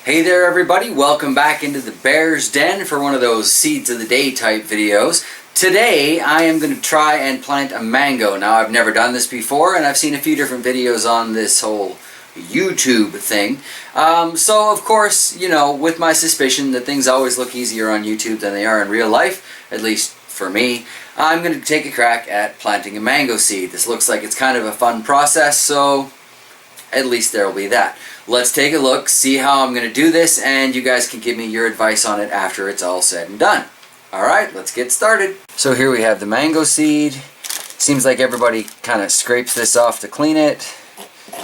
Hey there everybody, welcome back into the Bear's Den for one of those Seeds of the Day type videos. Today I am going to try and plant a mango. Now I've never done this before and I've seen a few different videos on this whole YouTube thing. So of course, you know, with my suspicion that things always look easier on YouTube than they are in real life, at least for me, I'm going to take a crack at planting a mango seed. This looks like it's kind of a fun process, so at least there will be that. Let's take a look, see how I'm going to do this, and you guys can give me your advice on it after it's all said and done. Alright, let's get started. So here we have the mango seed. Seems like everybody kind of scrapes this off to clean it.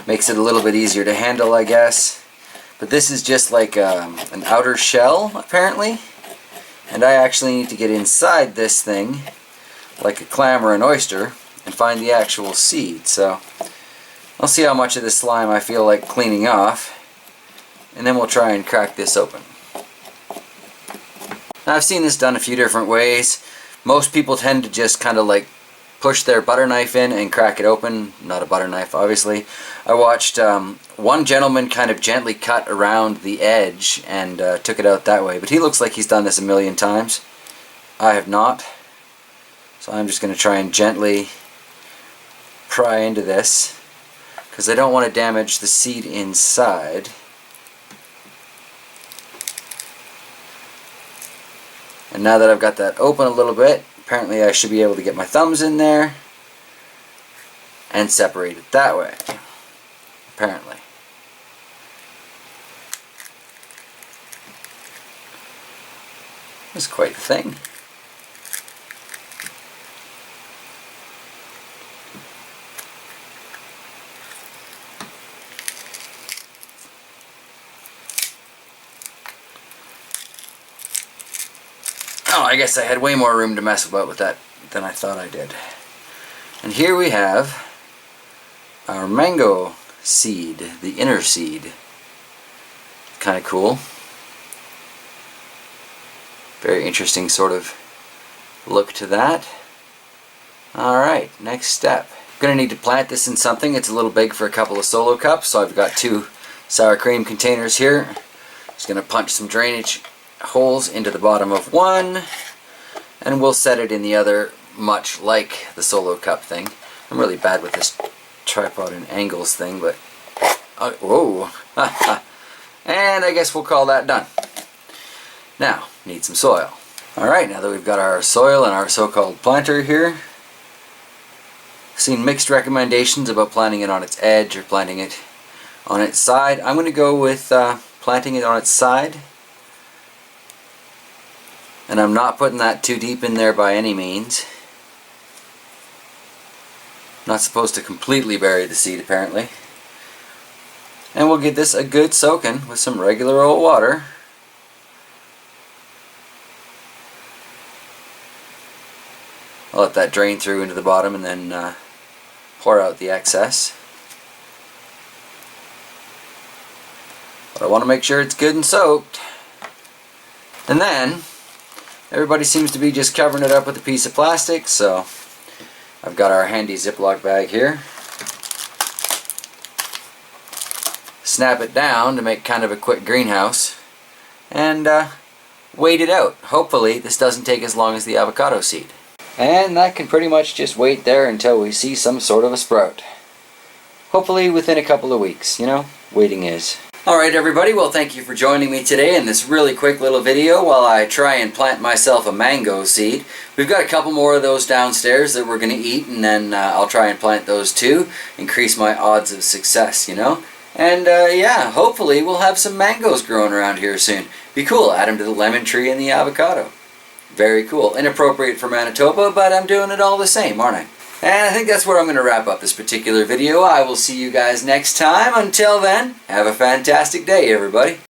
Makes it a little bit easier to handle, I guess. But this is just like an outer shell, apparently. And I actually need to get inside this thing, like a clam or an oyster, and find the actual seed. So I'll see how much of this slime I feel like cleaning off, and then we'll try and crack this open. Now, I've seen this done a few different ways. Most people tend to just kind of like push their butter knife in and crack it open. Not a butter knife, obviously. I watched one gentleman kind of gently cut around the edge and took it out that way, but he looks like he's done this a million times. I have not. So I'm just going to try and gently pry into this, because I don't want to damage the seed inside. And now that I've got that open a little bit, apparently I should be able to get my thumbs in there and separate it that way. Apparently. That's quite the thing. Oh, I guess I had way more room to mess about with that than I thought I did. And here we have our mango seed, the inner seed. Kind of cool. Very interesting sort of look to that. Alright, next step. I'm going to need to plant this in something. It's a little big for a couple of solo cups, so I've got two sour cream containers here. Just going to punch some drainage holes into the bottom of one, and we'll set it in the other, much like the solo cup thing. I'm really bad with this tripod and angles thing, but whoa. And I guess we'll call that done. Now, need some soil. Alright, now that we've got our soil and our so-called planter here, I've seen mixed recommendations about planting it on its edge or planting it on its side. I'm going to go with planting it on its side. And I'm not putting that too deep in there by any means. Not supposed to completely bury the seed, apparently. And we'll get this a good soaking with some regular old water. I'll let that drain through into the bottom and then pour out the excess. But I want to make sure it's good and soaked. And then everybody seems to be just covering it up with a piece of plastic, so I've got our handy Ziploc bag here. Snap it down to make kind of a quick greenhouse, and wait it out. Hopefully this doesn't take as long as the avocado seed. And that can pretty much just wait there until we see some sort of a sprout. Hopefully within a couple of weeks, you know, waiting is. Alright everybody, well thank you for joining me today in this really quick little video while I try and plant myself a mango seed. We've got a couple more of those downstairs that we're going to eat, and then I'll try and plant those too. Increase my odds of success, you know. And yeah, hopefully we'll have some mangoes growing around here soon. Be cool, add them to the lemon tree and the avocado. Very cool. Inappropriate for Manitoba, but I'm doing it all the same, aren't I? And I think that's where I'm going to wrap up this particular video. I will see you guys next time. Until then, have a fantastic day, everybody.